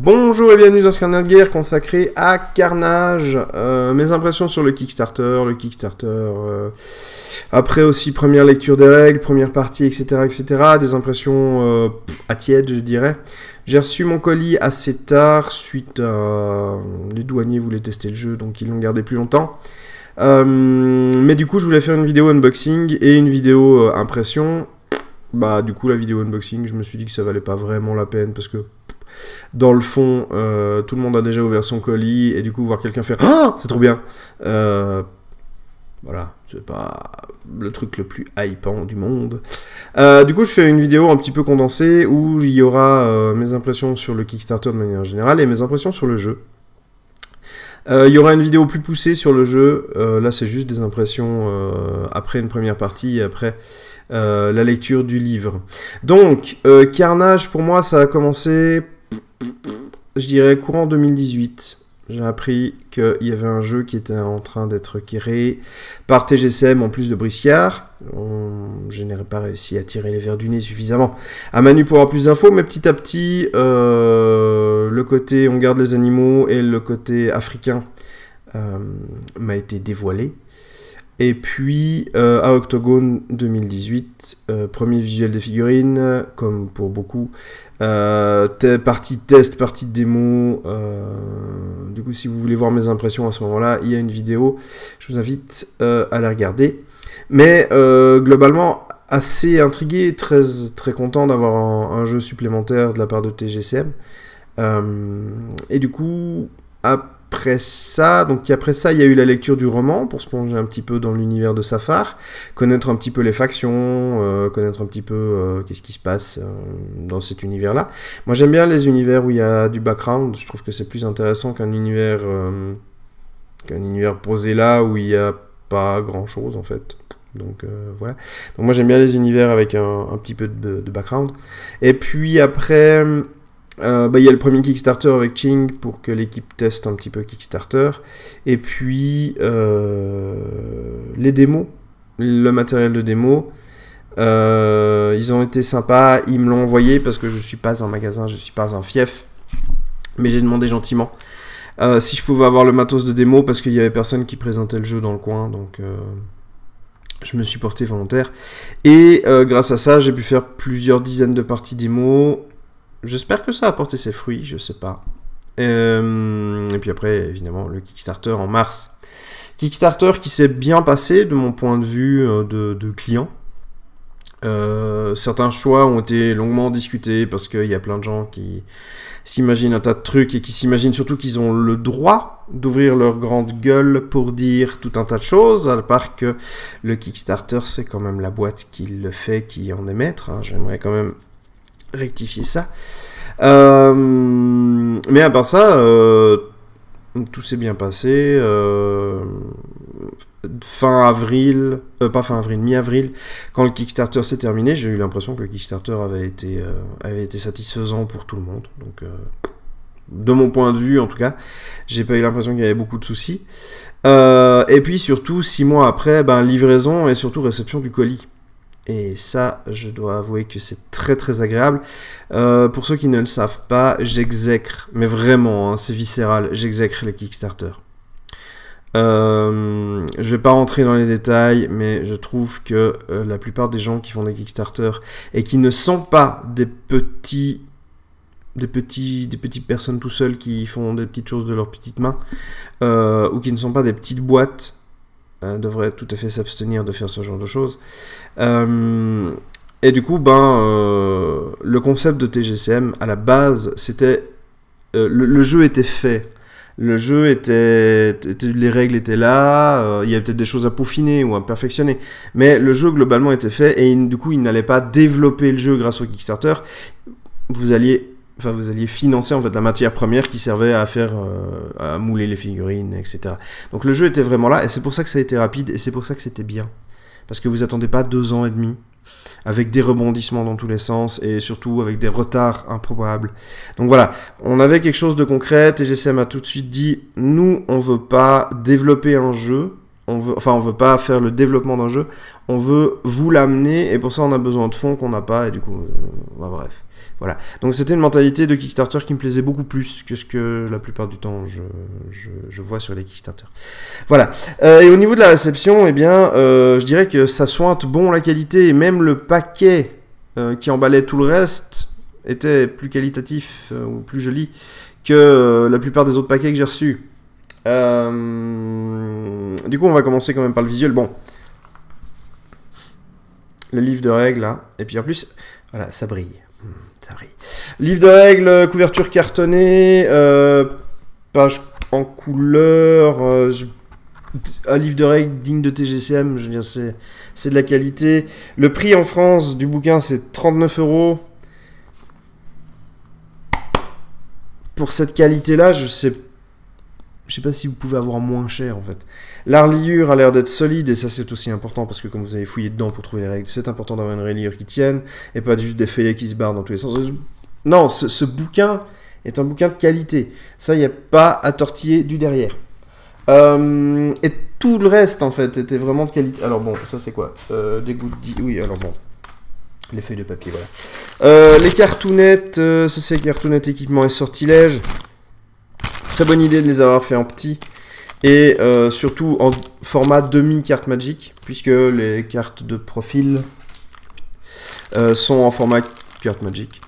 Bonjour et bienvenue dans ce carnet de guerre consacré à Carnage. Mes impressions sur le Kickstarter, après aussi première lecture des règles, première partie, etc. Des impressions à tiède, je dirais. J'ai reçu mon colis assez tard, suite à... Les douaniers voulaient tester le jeu, donc ils l'ont gardé plus longtemps. Mais du coup, je voulais faire une vidéo unboxing et une vidéo impression. Bah, du coup, la vidéo unboxing, je me suis dit que ça valait pas vraiment la peine, parce que dans le fond, tout le monde a déjà ouvert son colis, et du coup, voir quelqu'un faire « Ah, c'est trop bien !» Voilà, c'est pas le truc le plus hypant du monde. Du coup, je fais une vidéo un petit peu condensée, où il y aura mes impressions sur le Kickstarter de manière générale, et mes impressions sur le jeu. Il y aura une vidéo plus poussée sur le jeu, là c'est juste des impressions après une première partie et après la lecture du livre. Donc, Carnage pour moi ça a commencé, je dirais courant 2018. J'ai appris qu'il y avait un jeu qui était en train d'être créé par TGCM en plus de Briscard. Je n'ai pas réussi à tirer les vers du nez suffisamment à Manu pour avoir plus d'infos, mais petit à petit, le côté on garde les animaux et le côté africain m'a été dévoilé. Et puis, à Octogone 2018, premier visuel des figurines, comme pour beaucoup. Partie test, partie démo. Du coup, si vous voulez voir mes impressions à ce moment-là, il y a une vidéo. Je vous invite à la regarder. Mais globalement, assez intrigué et très content d'avoir un jeu supplémentaire de la part de TGCM. Et du coup, après ça, il y a eu la lecture du roman pour se plonger un petit peu dans l'univers de Safar, connaître un petit peu les factions, connaître un petit peu qu'est-ce qui se passe dans cet univers-là. Moi, j'aime bien les univers où il y a du background. Je trouve que c'est plus intéressant qu'un univers posé là où il n'y a pas grand-chose en fait. Donc voilà. Donc moi, j'aime bien les univers avec un petit peu de background. Et puis après. Il y a le premier Kickstarter avec Ching pour que l'équipe teste un petit peu Kickstarter. Et puis, les démos, le matériel de démo, ils ont été sympas, ils me l'ont envoyé parce que je ne suis pas un magasin, je ne suis pas un fief. Mais j'ai demandé gentiment si je pouvais avoir le matos de démo parce qu'il n'y avait personne qui présentait le jeu dans le coin. Donc, je me suis porté volontaire. Et grâce à ça, j'ai pu faire plusieurs dizaines de parties démo. J'espère que ça a porté ses fruits, je sais pas. Et puis après, évidemment, le Kickstarter en mars. Kickstarter qui s'est bien passé de mon point de vue de client. Certains choix ont été longuement discutés parce qu'il y a plein de gens qui s'imaginent un tas de trucs et qui s'imaginent surtout qu'ils ont le droit d'ouvrir leur grande gueule pour dire tout un tas de choses, à part que le Kickstarter, c'est quand même la boîte qui le fait, qui en est maître. Hein. J'aimerais quand même rectifier ça. Mais à part ça, tout s'est bien passé. Mi-avril, quand le Kickstarter s'est terminé, j'ai eu l'impression que le Kickstarter avait été satisfaisant pour tout le monde. Donc, de mon point de vue, en tout cas, j'ai pas eu l'impression qu'il y avait beaucoup de soucis. Et puis surtout, 6 mois après, livraison et surtout réception du colis. Et ça, je dois avouer que c'est très très agréable. Pour ceux qui ne le savent pas, j'exècre, mais vraiment, hein, c'est viscéral, j'exècre les Kickstarter. Je vais pas rentrer dans les détails, mais je trouve que la plupart des gens qui font des Kickstarter et qui ne sont pas des petites personnes tout seuls qui font des petites choses de leurs petites mains, ou qui ne sont pas des petites boîtes, devrait tout à fait s'abstenir de faire ce genre de choses. Et du coup, le concept de TGCM, à la base, c'était... le jeu était fait. Le jeu était... les règles étaient là, il y avait peut-être des choses à peaufiner ou à perfectionner. Mais le jeu, globalement, était fait, et du coup, il n'allait pas développer le jeu grâce au Kickstarter. Vous alliez financer en fait la matière première qui servait à faire à mouler les figurines, etc. Donc le jeu était vraiment là et c'est pour ça que ça a été rapide et c'est pour ça que c'était bien. Parce que vous attendez pas 2 ans et demi avec des rebondissements dans tous les sens et surtout avec des retards improbables. Donc voilà, on avait quelque chose de concret. TGCM a tout de suite dit nous on veut pas développer un jeu on veut pas faire le développement d'un jeu, on veut vous l'amener, et pour ça on a besoin de fonds qu'on n'a pas, et du coup, bah, bref. Voilà. Donc c'était une mentalité de Kickstarter qui me plaisait beaucoup plus que ce que la plupart du temps je vois sur les Kickstarter. Voilà. Et au niveau de la réception, eh bien, je dirais que ça sointe bon la qualité, et même le paquet qui emballait tout le reste était plus qualitatif ou plus joli que la plupart des autres paquets que j'ai reçus. Du coup, on va commencer quand même par le visuel. Bon, le livre de règles là, et puis en plus, voilà, ça brille. Ça brille. Livre de règles, couverture cartonnée, page en couleur, un livre de règles digne de TGCM, je veux dire, c'est de la qualité. Le prix en France du bouquin, c'est 39 €. Pour cette qualité-là, je sais pas si vous pouvez avoir moins cher, en fait. La reliure a l'air d'être solide, et ça, c'est aussi important, parce que comme vous avez fouillé dedans pour trouver les règles, c'est important d'avoir une reliure qui tienne, et pas juste des feuillets qui se barrent dans tous les sens. Non, ce bouquin est un bouquin de qualité. Ça, il n'y a pas à tortiller du derrière. Et tout le reste, en fait, était vraiment de qualité. Alors bon, ça, c'est quoi des gouttes oui, alors bon. Les feuilles de papier, voilà. Les cartounettes, ça, c'est cartounettes, équipement et sortilèges. Très bonne idée de les avoir fait en petit, et surtout en format demi-carte Magic, puisque les cartes de profil sont en format carte Magic,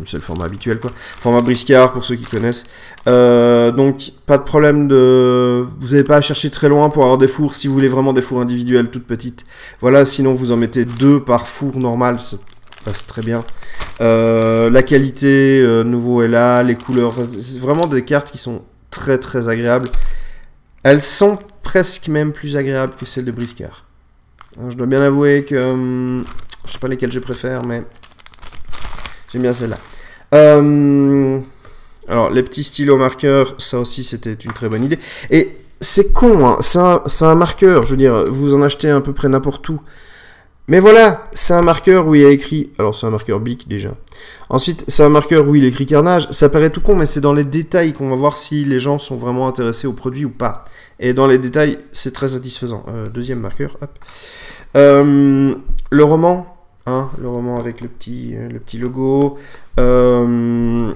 c'est le format habituel quoi, format briscard pour ceux qui connaissent. Donc pas de problème vous n'avez pas à chercher très loin pour avoir des fours, si vous voulez vraiment des fours individuels toutes petites. Voilà, sinon vous en mettez 2 par four normal, ça passe très bien. La qualité nouveau est là, les couleurs, c'est vraiment des cartes qui sont très très agréables. Elles sont presque même plus agréables que celles de briscard. Alors, je dois bien avouer que je sais pas lesquelles je préfère, mais j'aime bien celle-là. Alors les petits stylos marqueurs, ça aussi c'était une très bonne idée. Et c'est con, hein, c'est un marqueur, je veux dire, vous en achetez à peu près n'importe où. Mais voilà, c'est un marqueur où il y a écrit... Alors, c'est un marqueur Bic, déjà. Ensuite, c'est un marqueur où il est écrit Carnage. Ça paraît tout con, mais c'est dans les détails qu'on va voir si les gens sont vraiment intéressés au produit ou pas. Et dans les détails, c'est très satisfaisant. Deuxième marqueur, hop. Le roman, hein, le roman avec le petit logo. Bon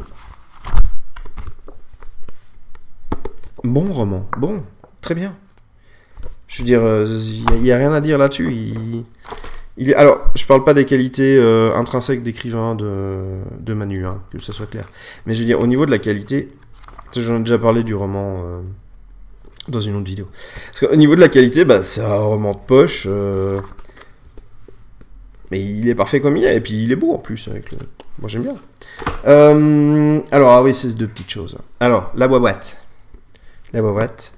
roman, bon, très bien. Je veux dire, il n'y a rien à dire là-dessus. Alors, je parle pas des qualités intrinsèques d'écrivain de Manu, hein, que ça soit clair. Mais je veux dire, au niveau de la qualité, j'en ai déjà parlé du roman dans une autre vidéo. Parce qu'au niveau de la qualité, bah, c'est un roman de poche, mais il est parfait comme il est, et puis il est beau en plus. Moi j'aime bien. Alors, ah oui, c'est 2 petites choses. Alors, la boîte. La boîte.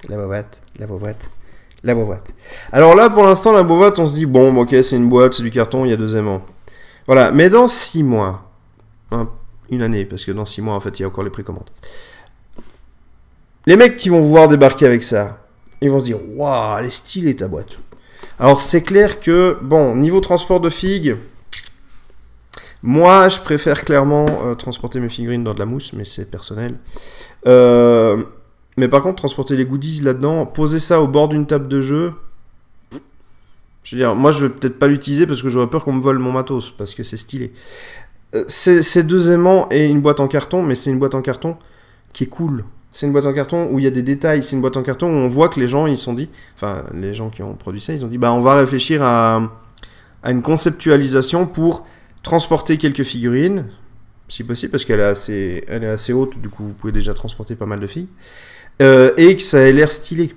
Alors là, pour l'instant, la boîte, on se dit, bon, ok, c'est une boîte, c'est du carton, il y a 2 aimants. Voilà, mais dans 6 mois, hein, une année, parce que dans 6 mois, en fait, il y a encore les précommandes. Les mecs qui vont voir débarquer avec ça, ils vont se dire, waouh, elle est stylée ta boîte. Alors, c'est clair que, bon, niveau transport de figues, moi, je préfère clairement transporter mes figurines dans de la mousse, mais c'est personnel. Mais par contre, transporter les goodies là-dedans, poser ça au bord d'une table de jeu, je veux dire, moi je vais peut-être pas l'utiliser parce que j'aurais peur qu'on me vole mon matos, parce que c'est stylé. C'est 2 aimants et une boîte en carton, mais c'est une boîte en carton qui est cool. C'est une boîte en carton où il y a des détails, c'est une boîte en carton où on voit que les gens, ils se sont dit, enfin les gens qui ont produit ça, ils ont dit, bah on va réfléchir à une conceptualisation pour transporter quelques figurines, si possible, parce qu'elle est assez haute, du coup vous pouvez déjà transporter pas mal de filles. Et que ça ait l'air stylé.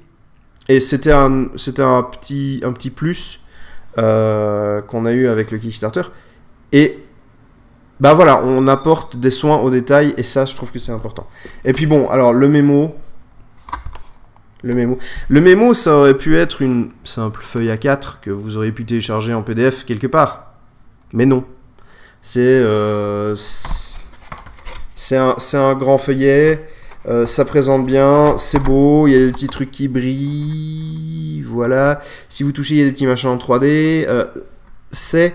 Et c'était un petit plus qu'on a eu avec le Kickstarter. Et bah voilà, on apporte des soins aux détails, et ça, je trouve que c'est important. Et puis bon, alors le mémo, ça aurait pu être une simple feuille A4 que vous auriez pu télécharger en PDF quelque part. Mais non. C'est un grand feuillet. Ça présente bien, c'est beau, il y a des petits trucs qui brillent, voilà. Si vous touchez, il y a des petits machins en 3D. C'est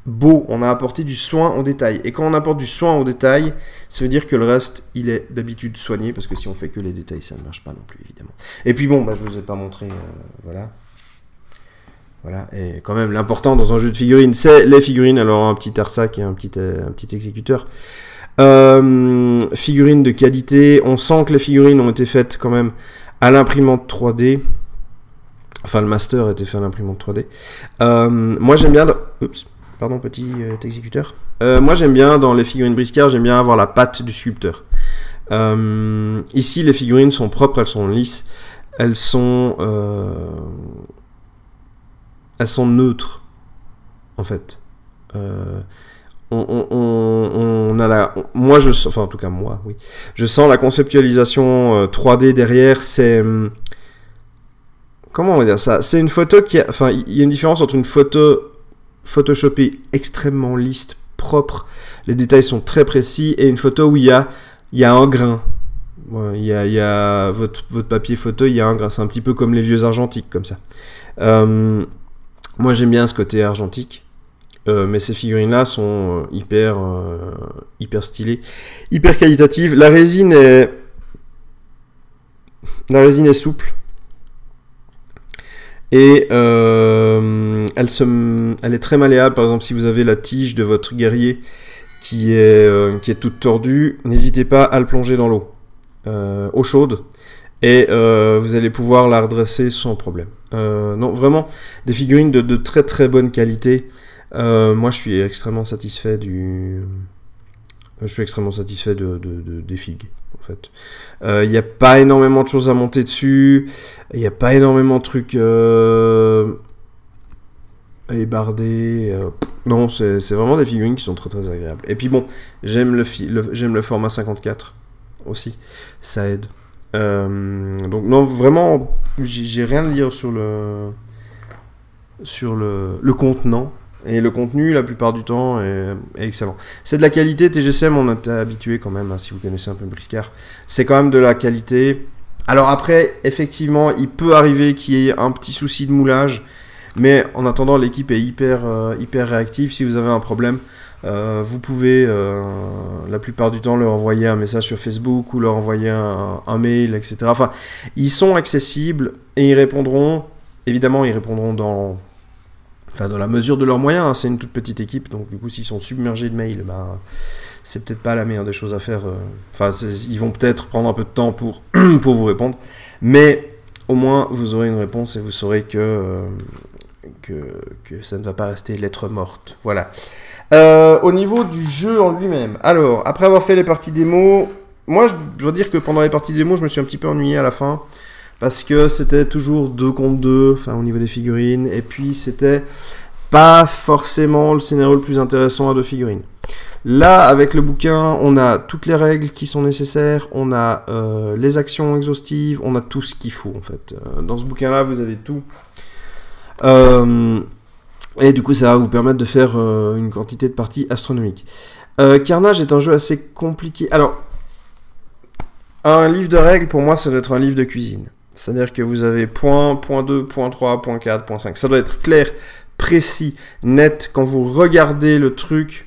beau, on a apporté du soin au détail. Et quand on apporte du soin au détail, ça veut dire que le reste, il est d'habitude soigné, parce que si on fait que les détails, ça ne marche pas non plus, évidemment. Et puis bon, bah, je vous ai pas montré, voilà. Voilà, et quand même, l'important dans un jeu de figurines, c'est les figurines. Alors, un petit Arsac et un petit exécuteur. Figurines de qualité. On sent que les figurines ont été faites quand même à l'imprimante 3D. Enfin, le master a été fait à l'imprimante 3D. Moi, j'aime bien... Oups, pardon, petit exécuteur. Moi, j'aime bien, dans les figurines briscards, j'aime bien avoir la patte du sculpteur. Ici, les figurines sont propres, elles sont lisses. Elles sont neutres, en fait. On a la... Moi, enfin, en tout cas, moi, oui. Je sens la conceptualisation 3D derrière, c'est... Comment on va dire ça? C'est une photo qui... Enfin, il y a une différence entre une photo photoshopée extrêmement lisse, propre, les détails sont très précis, et une photo où il y a un grain. Il y a votre papier photo, il y a un grain. C'est un petit peu comme les vieux argentiques, comme ça. Moi, j'aime bien ce côté argentique. Mais ces figurines-là sont hyper stylées, hyper qualitatives. La résine est souple. Et elle est très malléable. Par exemple, si vous avez la tige de votre guerrier qui est toute tordue, n'hésitez pas à le plonger dans l'eau, eau chaude, et vous allez pouvoir la redresser sans problème. Non, vraiment, des figurines de très très bonne qualité. Moi, je suis extrêmement satisfait des figues, en fait. Il n'y a pas énormément de choses à monter dessus. Il n'y a pas énormément de trucs ébardés. Non, c'est vraiment des figurines qui sont très très agréables. Et puis bon, j'aime le format 54 aussi. Ça aide. Donc non, vraiment, j'ai rien à dire sur le contenant. Et le contenu, la plupart du temps, est excellent. C'est de la qualité. TGCM, on est habitué quand même, hein, si vous connaissez un peu Briscard. C'est quand même de la qualité. Alors après, effectivement, il peut arriver qu'il y ait un petit souci de moulage. Mais en attendant, l'équipe est hyper réactive. Si vous avez un problème, vous pouvez, la plupart du temps, leur envoyer un message sur Facebook ou leur envoyer un mail, etc. Enfin, ils sont accessibles et ils répondront. Évidemment, ils répondront dans la mesure de leurs moyens, hein. C'est une toute petite équipe, donc du coup, s'ils sont submergés de mails, c'est peut-être pas la meilleure des choses à faire. Ils vont peut-être prendre un peu de temps pour vous répondre, mais au moins, vous aurez une réponse et vous saurez que ça ne va pas rester lettre morte. Voilà. Au niveau du jeu en lui-même, alors, après avoir fait les parties démo, moi, je dois dire que pendant les parties démo, je me suis un petit peu ennuyé à la fin, parce que c'était toujours 2 contre 2, enfin au niveau des figurines, et puis c'était pas forcément le scénario le plus intéressant à 2 figurines. Là, avec le bouquin, on a toutes les règles qui sont nécessaires, on a les actions exhaustives, on a tout ce qu'il faut en fait. Dans ce bouquin-là, vous avez tout. Et du coup, ça va vous permettre de faire une quantité de parties astronomiques. Carnage est un jeu assez compliqué. Alors, un livre de règles, pour moi, ça doit être un livre de cuisine. C'est-à-dire que vous avez point 2, point 3, point 4, point 5. Ça doit être clair, précis, net. Quand vous regardez le truc,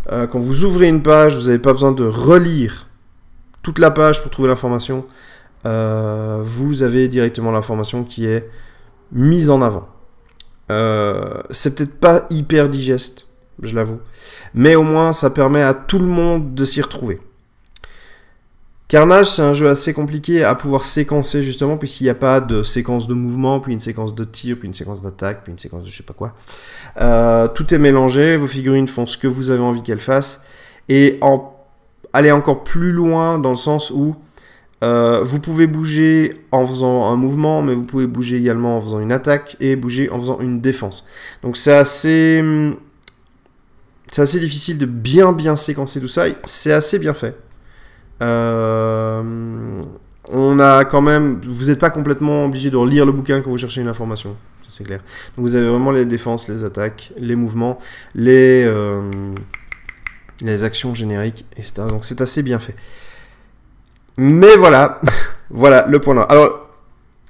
quand vous ouvrez une page, vous n'avez pas besoin de relire toute la page pour trouver l'information. Vous avez directement l'information qui est mise en avant. C'est peut-être pas hyper digeste, je l'avoue. Mais au moins, ça permet à tout le monde de s'y retrouver. Carnage, c'est un jeu assez compliqué à pouvoir séquencer, justement, puisqu'il n'y a pas de séquence de mouvement, puis une séquence de tir, puis une séquence d'attaque, puis une séquence de je sais pas quoi. Tout est mélangé, vos figurines font ce que vous avez envie qu'elles fassent, et aller encore plus loin dans le sens où vous pouvez bouger en faisant un mouvement, mais vous pouvez bouger également en faisant une attaque, et bouger en faisant une défense. Donc c'est assez difficile de bien séquencer tout ça, c'est assez bien fait. On a quand même, vous n'êtes pas complètement obligé de relire le bouquin quand vous cherchez une information, c'est clair. Donc vous avez vraiment les défenses, les attaques, les mouvements, les actions génériques, etc. Donc c'est assez bien fait. Mais voilà, voilà le point noir. Alors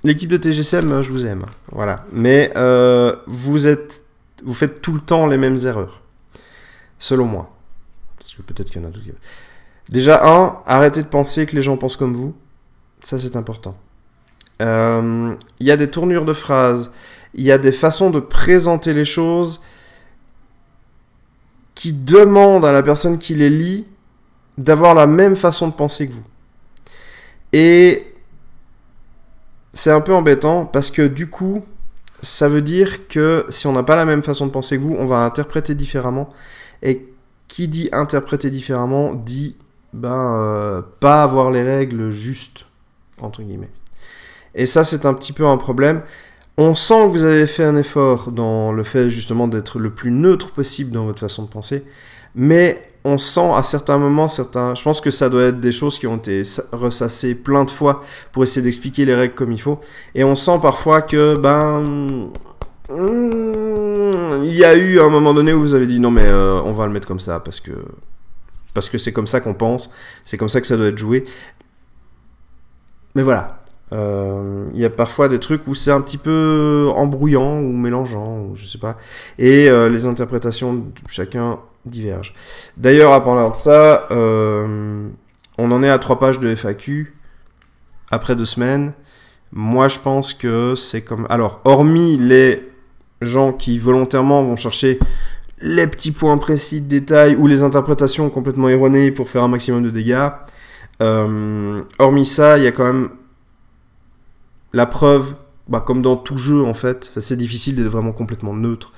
l'équipe de TGCM, je vous aime, voilà. Mais vous faites tout le temps les mêmes erreurs. Selon moi. Parce que peut-être qu'il y en a d'autres. Déjà, arrêtez de penser que les gens pensent comme vous. Ça, c'est important. Il y a des tournures de phrases, il y a des façons de présenter les choses qui demandent à la personne qui les lit d'avoir la même façon de penser que vous. Et c'est un peu embêtant parce que du coup, ça veut dire que si on n'a pas la même façon de penser que vous, on va interpréter différemment. Et qui dit interpréter différemment dit pas avoir les règles justes, entre guillemets. Et ça, c'est un petit peu un problème. On sent que vous avez fait un effort dans le fait justement d'être le plus neutre possible dans votre façon de penser, mais on sent à certains moments, je pense que ça doit être des choses qui ont été ressassées plein de fois pour essayer d'expliquer les règles comme il faut, et on sent parfois que, il y a eu un moment donné où vous avez dit non mais on va le mettre comme ça parce que c'est comme ça qu'on pense, c'est comme ça que ça doit être joué. Mais voilà. Il y a parfois des trucs où c'est un petit peu embrouillant ou mélangeant, ou je sais pas, et les interprétations de chacun divergent. D'ailleurs, à parler de ça, on en est à 3 pages de FAQ après 2 semaines. Moi, je pense que c'est comme... Alors, hormis les gens qui volontairement vont chercher les petits points précis de détail ou les interprétations complètement erronées pour faire un maximum de dégâts, hormis ça, il y a quand même la preuve, comme dans tout jeu en fait, c'est difficile d'être vraiment complètement neutre.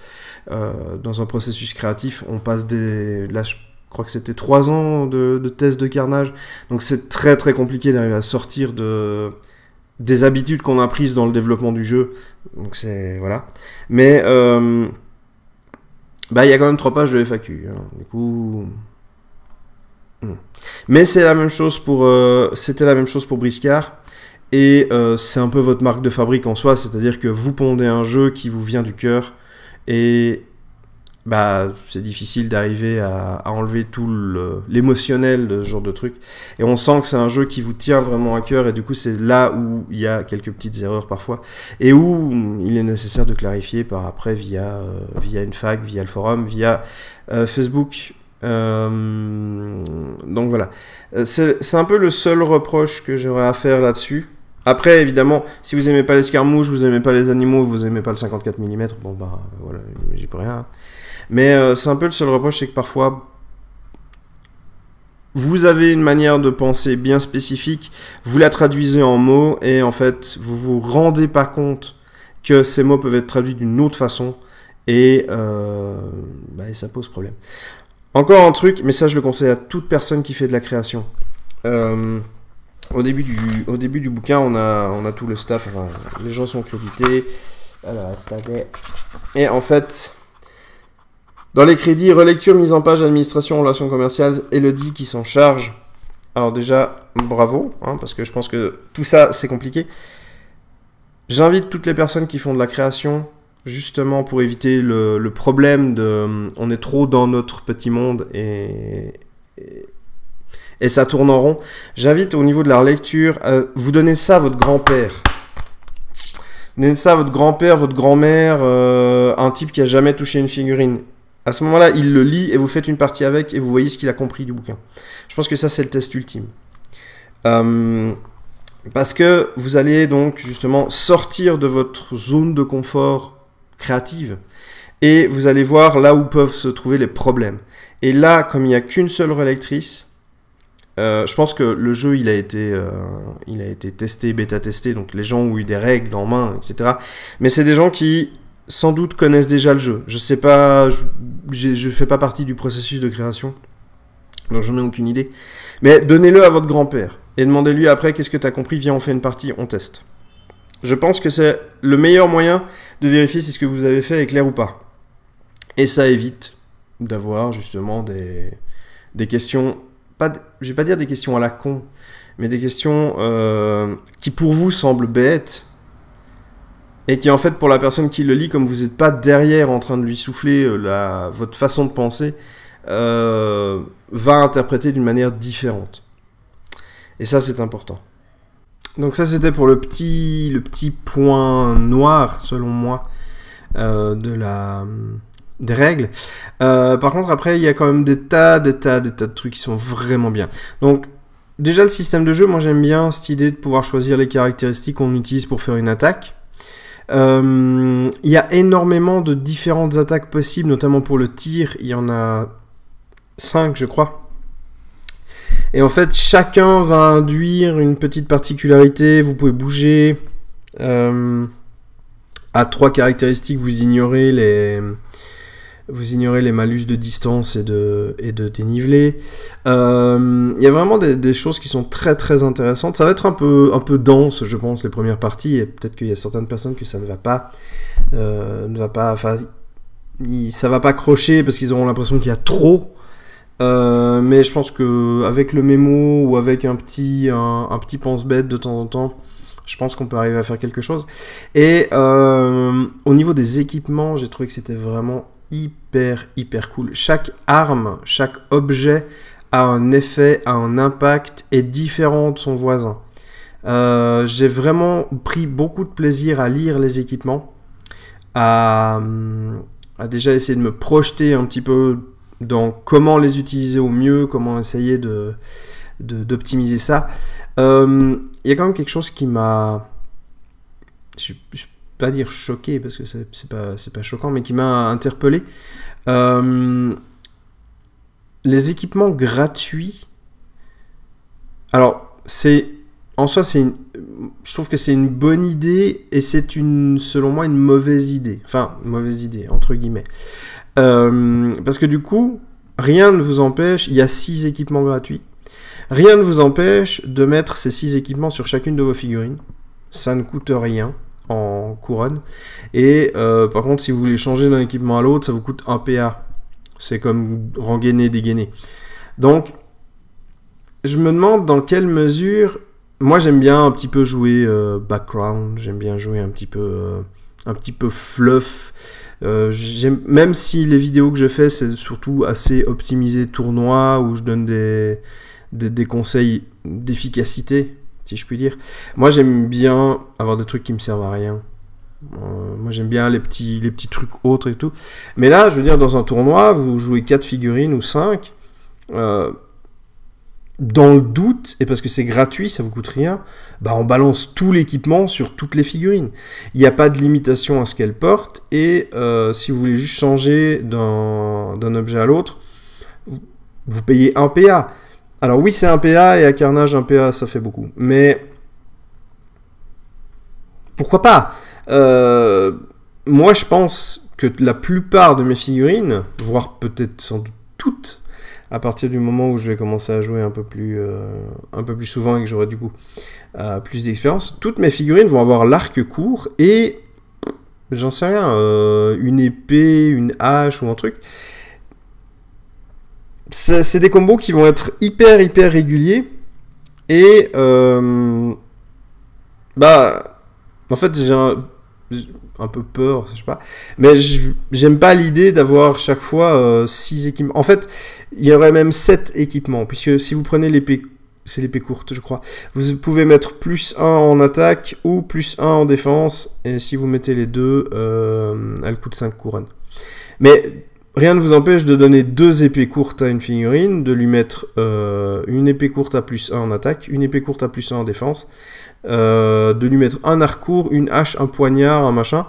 Dans un processus créatif, on passe là je crois que c'était 3 ans de tests de carnage, donc c'est très très compliqué d'arriver à sortir des habitudes qu'on a prises dans le développement du jeu, donc c'est, voilà. Mais il y a quand même 3 pages de FAQ, hein. Du coup... Mais c'est la même chose c'était la même chose pour Briscard. Et c'est un peu votre marque de fabrique en soi, c'est-à-dire que vous pondez un jeu qui vous vient du cœur, et c'est difficile d'arriver à enlever tout l'émotionnel de ce genre de truc. Et on sent que c'est un jeu qui vous tient vraiment à cœur, et du coup c'est là où il y a quelques petites erreurs parfois, et où il est nécessaire de clarifier par après via une FAQ, via le forum, via Facebook. Donc voilà, c'est un peu le seul reproche que j'aurais à faire là-dessus. Après, évidemment, si vous aimez pas les escarmouches, vous aimez pas les animaux, vous aimez pas le 54 mm, voilà, j'y peux rien. Mais c'est un peu le seul reproche, c'est que parfois, vous avez une manière de penser bien spécifique, vous la traduisez en mots, et en fait, vous vous rendez pas compte que ces mots peuvent être traduits d'une autre façon, et ça pose problème. Encore un truc, mais ça je le conseille à toute personne qui fait de la création. Au début du bouquin, on a tout le staff, enfin, les gens sont crédités. Alors, attendez. Et en fait, dans les crédits, relecture, mise en page, administration, relations commerciales, Elodie qui s'en charge. Alors déjà, bravo, hein, parce que je pense que tout ça, c'est compliqué. J'invite toutes les personnes qui font de la création, justement pour éviter le problème de... On est trop dans notre petit monde et ça tourne en rond. J'invite au niveau de la relecture, vous donnez ça à votre grand-père. Donnez ça à votre grand-père, votre grand-mère, un type qui a jamais touché une figurine. À ce moment-là, il le lit et vous faites une partie avec et vous voyez ce qu'il a compris du bouquin. Je pense que ça, c'est le test ultime. Parce que vous allez donc justement sortir de votre zone de confort créative et vous allez voir là où peuvent se trouver les problèmes. Et là, comme il n'y a qu'une seule relectrice, je pense que le jeu il a été testé, bêta-testé, donc les gens ont eu des règles en main, etc. Mais c'est des gens qui sans doute connaissent déjà le jeu. Je sais pas, je fais pas partie du processus de création, donc j'en ai aucune idée. Mais donnez-le à votre grand-père et demandez-lui après qu'est-ce que tu as compris, viens on fait une partie, on teste. Je pense que c'est le meilleur moyen de vérifier si ce que vous avez fait est clair ou pas. Et ça évite d'avoir justement des questions, je vais pas dire des questions à la con, mais des questions qui pour vous semblent bêtes, et qui en fait pour la personne qui le lit, comme vous n'êtes pas derrière en train de lui souffler votre façon de penser, va interpréter d'une manière différente. Et ça c'est important. Donc ça c'était pour le petit point noir selon moi de des règles. Par contre, après, il y a quand même des tas de trucs qui sont vraiment bien. Donc, déjà, le système de jeu, moi j'aime bien cette idée de pouvoir choisir les caractéristiques qu'on utilise pour faire une attaque. Il y a énormément de différentes attaques possibles, notamment pour le tir. Il y en a 5, je crois. Et en fait, chacun va induire une petite particularité. Vous pouvez bouger. À 3 caractéristiques, vous ignorez les malus de distance et de dénivelé. Il y a vraiment des choses qui sont très très intéressantes. Ça va être un peu dense, je pense, les premières parties, et peut-être qu'il y a certaines personnes que ça ne va pas, enfin, ça va pas crocher parce qu'ils auront l'impression qu'il y a trop. Mais je pense que avec le mémo ou avec un petit pense-bête de temps en temps, je pense qu'on peut arriver à faire quelque chose. Et au niveau des équipements, j'ai trouvé que c'était vraiment hyper cool. Chaque arme, chaque objet a un effet, a un impact, est différent de son voisin. J'ai vraiment pris beaucoup de plaisir à lire les équipements, à déjà essayer de me projeter un petit peu dans comment les utiliser au mieux, comment essayer d'optimiser ça. Il y a quand même quelque chose qui m'a... Je vais pas dire choqué, parce que c'est pas choquant, mais qui m'a interpellé. Les équipements gratuits... Alors, en soi, je trouve que c'est une bonne idée, et c'est selon moi, une mauvaise idée. Enfin, une mauvaise idée, entre guillemets. Parce que du coup, rien ne vous empêche... Il y a 6 équipements gratuits. Rien ne vous empêche de mettre ces 6 équipements sur chacune de vos figurines. Ça ne coûte rien en couronne. Et par contre, si vous voulez changer d'un équipement à l'autre, ça vous coûte 1 PA. C'est comme rengainer, dégainer. Donc, je me demande dans quelle mesure... Moi, j'aime bien un petit peu jouer background. J'aime bien jouer un petit peu fluff. Même si les vidéos que je fais, c'est surtout assez optimisé tournoi, où je donne des conseils d'efficacité, si je puis dire. Moi, j'aime bien avoir des trucs qui me servent à rien. Moi, j'aime bien les petits trucs autres et tout. Mais là, je veux dire, dans un tournoi, vous jouez 4 figurines ou 5. Dans le doute, et parce que c'est gratuit, ça vous coûte rien, bah on balance tout l'équipement sur toutes les figurines. Il n'y a pas de limitation à ce qu'elles portent, et si vous voulez juste changer d'un objet à l'autre, vous payez 1 PA. Alors oui, c'est 1 PA, et à Carnage, 1 PA, ça fait beaucoup. Mais pourquoi pas? Moi, je pense que la plupart de mes figurines, voire peut-être sans doute toutes, à partir du moment où je vais commencer à jouer un peu plus souvent et que j'aurai du coup plus d'expérience, toutes mes figurines vont avoir l'arc court et, j'en sais rien, une épée, une hache ou un truc. C'est des combos qui vont être hyper réguliers et bah en fait j'ai un peu peur, je sais pas, mais j'aime pas l'idée d'avoir chaque fois 6 équipements. En fait, il y aurait même 7 équipements, puisque si vous prenez l'épée, c'est l'épée courte, je crois, vous pouvez mettre plus 1 en attaque ou plus 1 en défense, et si vous mettez les deux, elle coûte 5 couronnes. Mais rien ne vous empêche de donner 2 épées courtes à une figurine, de lui mettre une épée courte à plus 1 en attaque, une épée courte à plus 1 en défense, de lui mettre un arc court, une hache, un poignard, un machin.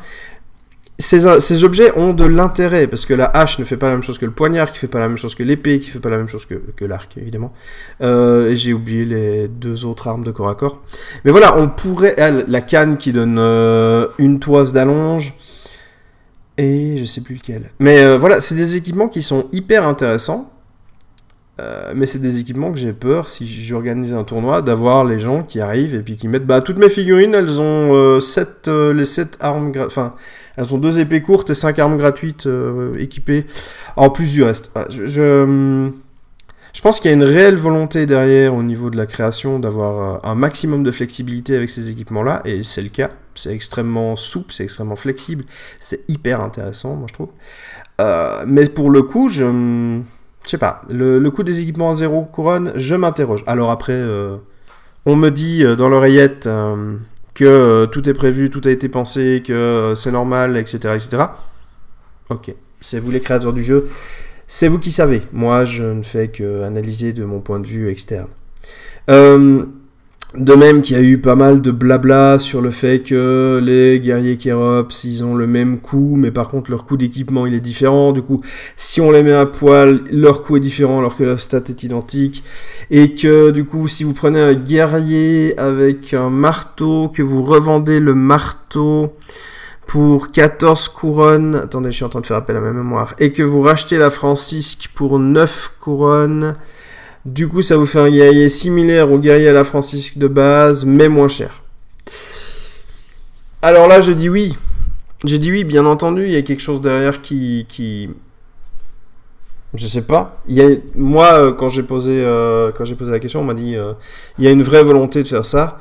Ces objets ont de l'intérêt, parce que la hache ne fait pas la même chose que le poignard, qui fait pas la même chose que l'épée, qui fait pas la même chose que l'arc, évidemment. Et j'ai oublié les 2 autres armes de corps à corps. Mais voilà, on pourrait... la canne qui donne une toise d'allonge, et je sais plus lequel. Mais voilà, c'est des équipements qui sont hyper intéressants. Mais c'est des équipements que j'ai peur, si j'organise un tournoi, d'avoir les gens qui arrivent et puis qui mettent... Bah, toutes mes figurines, elles ont les 7 armes... Enfin, elles ont 2 épées courtes et 5 armes gratuites équipées, en plus du reste. Voilà, je pense qu'il y a une réelle volonté derrière, au niveau de la création, d'avoir un maximum de flexibilité avec ces équipements-là, et c'est le cas. C'est extrêmement souple, c'est extrêmement flexible, c'est hyper intéressant, moi, je trouve. Mais pour le coup, je sais pas, le coût des équipements à 0 couronne, je m'interroge. Alors après, on me dit dans l'oreillette que tout est prévu, tout a été pensé, que c'est normal, etc., etc. Ok, c'est vous les créateurs du jeu, c'est vous qui savez. Moi, je ne fais que analyser de mon point de vue externe. De même qu'il y a eu pas mal de blabla sur le fait que les guerriers Kérops, ils ont le même coût, mais par contre leur coût d'équipement il est différent. Du coup, si on les met à poil, leur coût est différent alors que leur stat est identique. Et que du coup, si vous prenez un guerrier avec un marteau, que vous revendez le marteau pour 14 couronnes, attendez, je suis en train de faire appel à ma mémoire, et que vous rachetez la Francisque pour 9 couronnes, du coup, ça vous fait un guerrier similaire au guerrier à la Francisque de base, mais moins cher. Alors là, je dis oui. J'ai dit oui, bien entendu, il y a quelque chose derrière qui... Je sais pas. Moi, quand j'ai posé la question, on m'a dit il y a une vraie volonté de faire ça.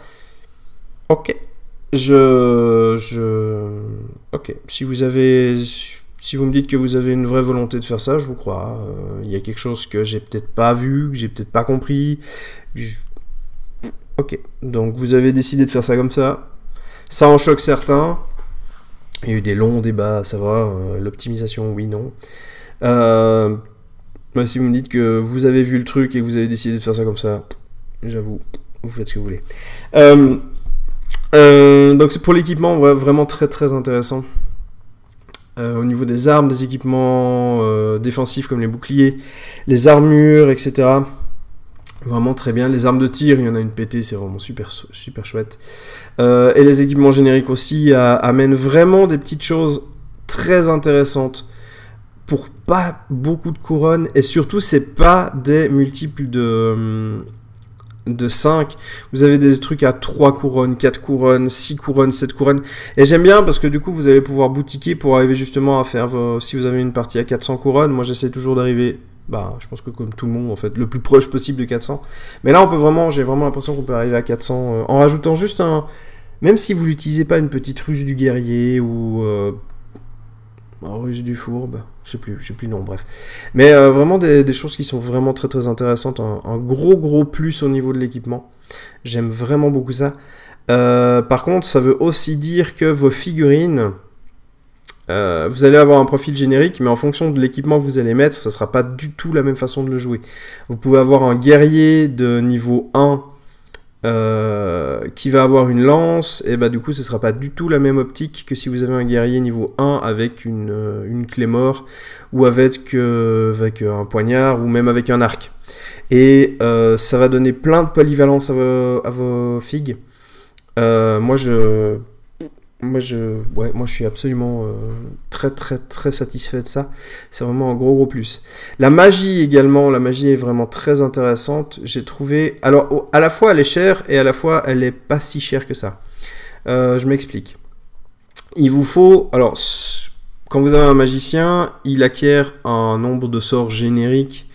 Ok. Ok. Si vous me dites que vous avez une vraie volonté de faire ça, je vous crois. Il y a quelque chose que j'ai peut-être pas vu, que j'ai peut-être pas compris. Ok. Donc vous avez décidé de faire ça comme ça. Ça en choque certains. Il y a eu des longs débats à savoir l'optimisation, oui, non. Si vous me dites que vous avez vu le truc et que vous avez décidé de faire ça comme ça, j'avoue, vous faites ce que vous voulez. Donc c'est pour l'équipement vraiment très très intéressant. Au niveau des armes, des équipements défensifs comme les boucliers, les armures, etc. Vraiment très bien. Les armes de tir, il y en a une pétée, c'est vraiment super, super chouette. Et les équipements génériques aussi amènent vraiment des petites choses très intéressantes pour pas beaucoup de couronnes. Et surtout, c'est pas des multiples de 5, vous avez des trucs à 3 couronnes, 4 couronnes, 6 couronnes, 7 couronnes, et j'aime bien parce que du coup vous allez pouvoir boutiquer pour arriver justement à faire, si vous avez une partie à 400 couronnes, moi j'essaie toujours d'arriver, je pense que comme tout le monde en fait, le plus proche possible de 400, mais là on peut vraiment, j'ai vraiment l'impression qu'on peut arriver à 400 en rajoutant juste même si vous n'utilisez pas une petite ruse du guerrier ou ruse du fourbe, je sais plus le nom, bref. Mais vraiment des choses qui sont vraiment très très intéressantes, un gros plus au niveau de l'équipement. J'aime vraiment beaucoup ça. Par contre, ça veut aussi dire que vos figurines, vous allez avoir un profil générique, mais en fonction de l'équipement que vous allez mettre, ça sera pas du tout la même façon de le jouer. Vous pouvez avoir un guerrier de niveau 1 qui va avoir une lance, et du coup ce sera pas du tout la même optique que si vous avez un guerrier niveau 1 avec une Claymore ou avec un poignard ou même avec un arc. Et ça va donner plein de polyvalence à vos figues. Moi je suis absolument très très très satisfait de ça. C'est vraiment un gros plus. La magie également, la magie est vraiment très intéressante. J'ai trouvé, alors à la fois elle est chère et à la fois elle est pas si chère que ça. Je m'explique. Il vous faut, alors quand vous avez un magicien, il acquiert un nombre de sorts génériques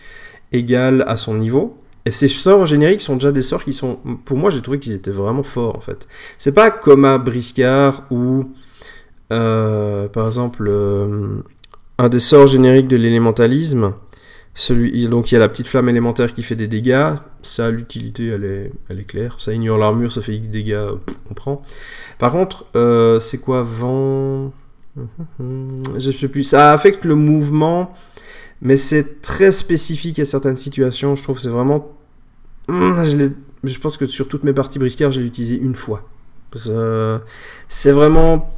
égal à son niveau. Et ces sorts génériques sont déjà des sorts qui sont... Pour moi, j'ai trouvé qu'ils étaient vraiment forts, en fait. C'est pas comme à Briscard où, par exemple, un des sorts génériques de l'élémentalisme, donc il y a la petite flamme élémentaire qui fait des dégâts. Ça, l'utilité, elle est claire. Ça ignore l'armure, ça fait X dégâts, on prend. Par contre, c'est quoi, vent... Je sais plus. Ça affecte le mouvement... Mais c'est très spécifique à certaines situations. Je trouve que c'est vraiment... Je pense que sur toutes mes parties Briscard, j'ai utilisé une fois. C'est vraiment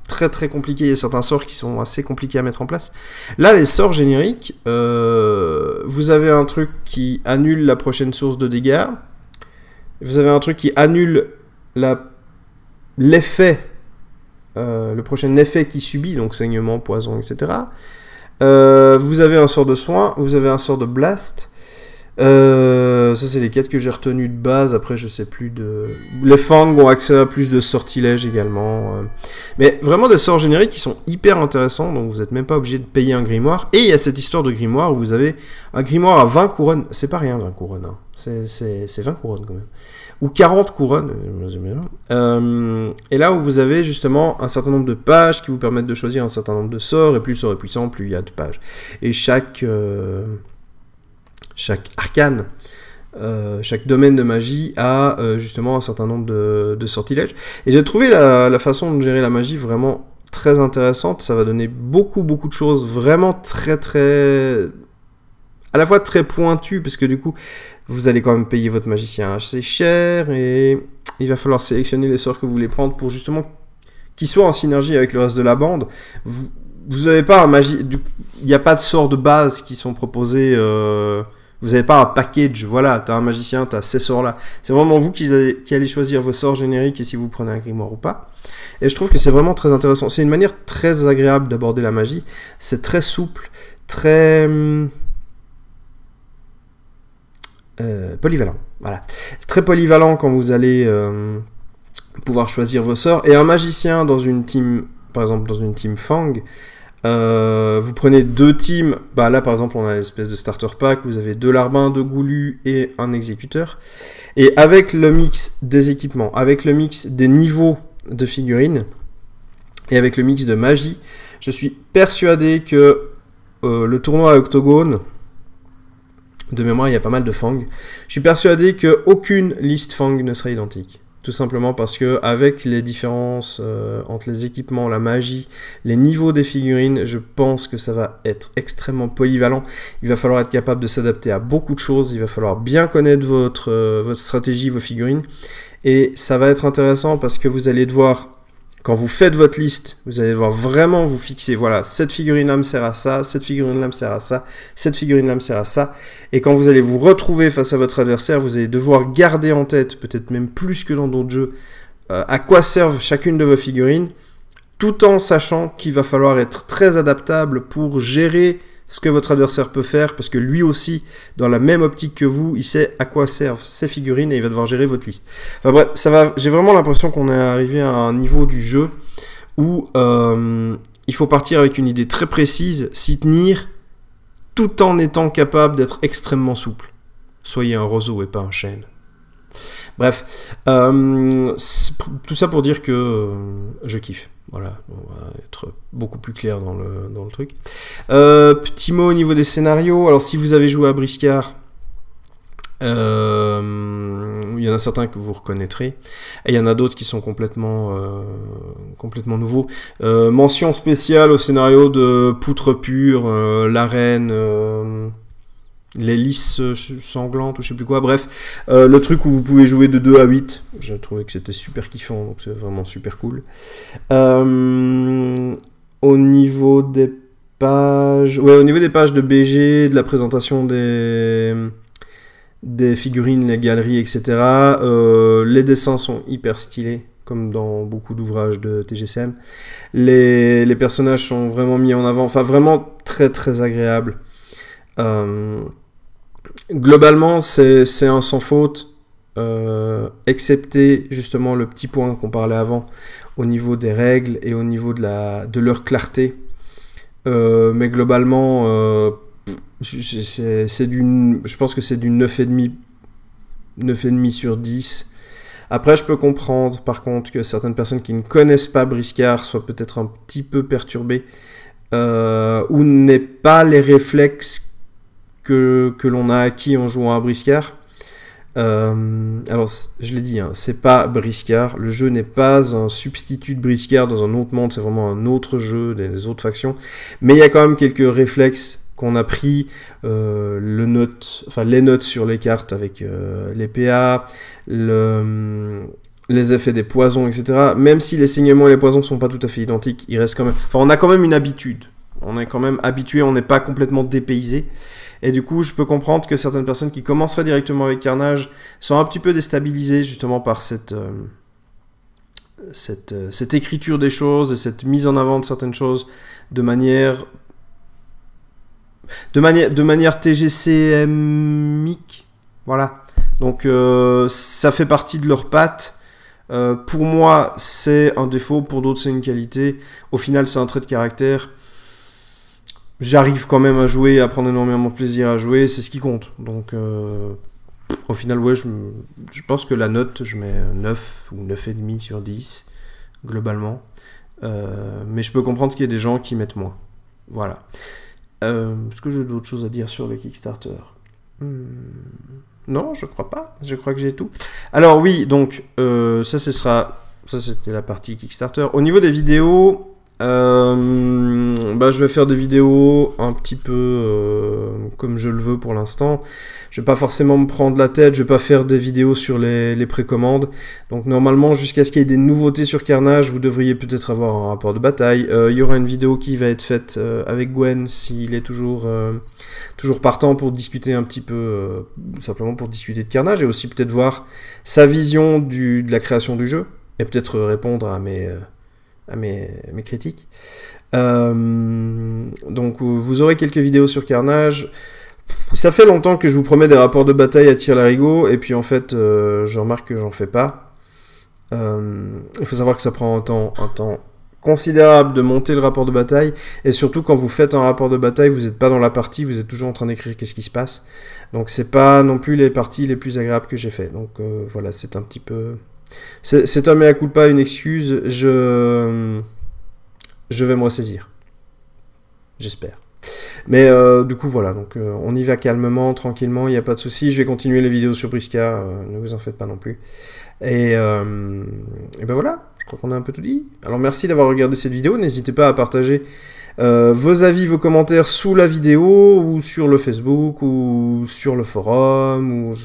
très très compliqué. Il y a certains sorts qui sont assez compliqués à mettre en place. Là, les sorts génériques, vous avez un truc qui annule la prochaine source de dégâts. Vous avez un truc qui annule l'effet, le prochain effet qu'il subit, donc saignement, poison, etc. Vous avez un sort de soin, vous avez un sort de blast. Ça c'est les 4 que j'ai retenus de base. Après je sais plus de... Les fangs ont accès à plus de sortilèges également. Mais vraiment des sorts génériques qui sont hyper intéressants. Donc vous n'êtes même pas obligé de payer un grimoire. Et il y a cette histoire de grimoire où vous avez un grimoire à 20 couronnes. C'est pas rien 20 couronnes, hein. C'est 20 couronnes quand même. Ou 40 couronnes. Et là où vous avez justement un certain nombre de pages qui vous permettent de choisir un certain nombre de sorts. Et plus le sort est puissant, plus il y a de pages. Et chaque arcane, chaque domaine de magie a justement un certain nombre de sortilèges. Et j'ai trouvé la façon de gérer la magie vraiment très intéressante, ça va donner beaucoup de choses vraiment très à la fois très pointues, parce que du coup vous allez quand même payer votre magicien assez cher et il va falloir sélectionner les sorts que vous voulez prendre pour justement qu'ils soient en synergie avec le reste de la bande. Vous n'avez pas un il n'y a pas de sorts de base qui sont proposés, vous n'avez pas un package, voilà, tu as un magicien, tu as ces sorts-là. C'est vraiment vous qui allez choisir vos sorts génériques et si vous prenez un grimoire ou pas. Et je trouve que c'est vraiment très intéressant. C'est une manière très agréable d'aborder la magie. C'est très souple, très polyvalent. Voilà. Très polyvalent quand vous allez pouvoir choisir vos sorts. Et un magicien dans une team, par exemple dans une team Fang, vous prenez 2 teams, bah là par exemple on a l'espèce de starter pack, vous avez 2 larbins, 2 goulus et un exécuteur, et avec le mix des équipements, avec le mix des niveaux de figurines, et avec le mix de magie, je suis persuadé que le tournoi à Octogone, de mémoire il y a pas mal de Fang, je suis persuadé qu'aucune liste Fang ne sera identique. Tout simplement parce que avec les différences entre les équipements, la magie, les niveaux des figurines, je pense que ça va être extrêmement polyvalent. Il va falloir être capable de s'adapter à beaucoup de choses. Il va falloir bien connaître votre stratégie, vos figurines. Et ça va être intéressant parce que vous allez devoir, quand vous faites votre liste, vous allez devoir vraiment vous fixer, voilà, cette figurine-là me sert à ça, cette figurine-là me sert à ça, cette figurine-là me sert à ça. Et quand vous allez vous retrouver face à votre adversaire, vous allez devoir garder en tête, peut-être même plus que dans d'autres jeux, à quoi servent chacune de vos figurines, tout en sachant qu'il va falloir être très adaptable pour gérer ce que votre adversaire peut faire, parce que lui aussi, dans la même optique que vous, il sait à quoi servent ses figurines et il va devoir gérer votre liste. Enfin bref, j'ai vraiment l'impression qu'on est arrivé à un niveau du jeu où il faut partir avec une idée très précise, s'y tenir, tout en étant capable d'être extrêmement souple. Soyez un roseau et pas un chêne. Bref, tout ça pour dire que je kiffe. Voilà, on va être beaucoup plus clair dans le truc. Petit mot au niveau des scénarios. Alors, si vous avez joué à Briscard, il y en a certains que vous reconnaîtrez. Et il y en a d'autres qui sont complètement nouveaux. Mention spéciale au scénario de Poutre Pure, l'arène... les lisses sanglantes ou je sais plus quoi, bref, le truc où vous pouvez jouer de 2 à 8, j'ai trouvé que c'était super kiffant, donc c'est vraiment super cool. Au niveau des pages, ouais, au niveau des pages de BG, de la présentation des figurines, les galeries, etc., les dessins sont hyper stylés, comme dans beaucoup d'ouvrages de TGCM. Les personnages sont vraiment mis en avant, enfin vraiment très agréables. Globalement, c'est un sans faute, excepté justement le petit point qu'on parlait avant au niveau des règles et au niveau de leur clarté. Mais globalement, je pense que c'est du 9,5 sur 10. Après, je peux comprendre par contre que certaines personnes qui ne connaissent pas Briscard soient peut-être un petit peu perturbées ou n'aient pas les réflexes que l'on a acquis en jouant à Briscard. Alors, je l'ai dit, hein, c'est pas Briscard. Le jeu n'est pas un substitut de Briscard dans un autre monde, c'est vraiment un autre jeu, des autres factions. Mais il y a quand même quelques réflexes qu'on a pris, les notes sur les cartes avec les PA, les effets des poisons, etc. Même si les saignements et les poisons sont pas tout à fait identiques, il reste quand même... Enfin, on a quand même une habitude. On est quand même habitué, on n'est pas complètement dépaysé. Et du coup, je peux comprendre que certaines personnes qui commenceraient directement avec Carnage sont un petit peu déstabilisées justement par cette écriture des choses et cette mise en avant de certaines choses de manière TGCmique. Voilà. Donc, ça fait partie de leur patte. Pour moi, c'est un défaut. Pour d'autres, c'est une qualité. Au final, c'est un trait de caractère. J'arrive quand même à jouer, à prendre énormément de plaisir à jouer, c'est ce qui compte. Donc, au final, ouais, je pense que la note, je mets 9 ou 9,5 sur 10, globalement. Mais je peux comprendre qu'il y ait des gens qui mettent moins. Voilà. Est-ce que j'ai d'autres choses à dire sur le Kickstarter ? Non, je crois pas. Je crois que j'ai tout. Alors oui, donc, ça c'était la partie Kickstarter. Au niveau des vidéos... Bah, je vais faire des vidéos un petit peu comme je le veux pour l'instant. Je vais pas forcément me prendre la tête, je vais pas faire des vidéos sur les précommandes. Donc normalement, jusqu'à ce qu'il y ait des nouveautés sur Carnage, vous devriez peut-être avoir un rapport de bataille. Il y aura une vidéo qui va être faite avec Gwen, s'il est toujours partant pour discuter un petit peu, simplement pour discuter de Carnage, et aussi peut-être voir sa vision de la création du jeu, et peut-être répondre à mes critiques. Donc vous aurez quelques vidéos sur Carnage. Ça fait longtemps que je vous promets des rapports de bataille à tir-larigot, et puis en fait je remarque que j'en fais pas. Il faut savoir que ça prend un temps considérable de monter le rapport de bataille, et surtout quand vous faites un rapport de bataille, vous n'êtes pas dans la partie, vous êtes toujours en train d'écrire qu'est-ce qui se passe. Donc c'est pas non plus les parties les plus agréables que j'ai fait. Donc voilà, c'est un petit peu... C'est un mea culpa, une excuse, je vais me ressaisir. J'espère. Mais du coup voilà, donc on y va calmement, tranquillement, il n'y a pas de souci. Je vais continuer les vidéos sur Briska, ne vous en faites pas non plus. Et ben voilà, je crois qu'on a un peu tout dit. Alors merci d'avoir regardé cette vidéo, n'hésitez pas à partager vos avis, vos commentaires sous la vidéo, ou sur le Facebook, ou sur le forum, ou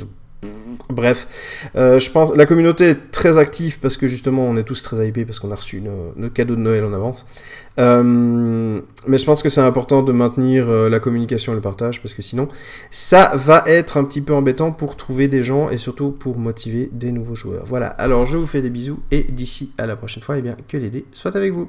bref, je pense la communauté est très active parce que justement on est tous très hypés parce qu'on a reçu nos cadeaux de Noël en avance. Mais je pense que c'est important de maintenir la communication et le partage, parce que sinon ça va être un petit peu embêtant pour trouver des gens et surtout pour motiver des nouveaux joueurs. Voilà, alors je vous fais des bisous et d'ici à la prochaine fois, et bien que les dés soient avec vous.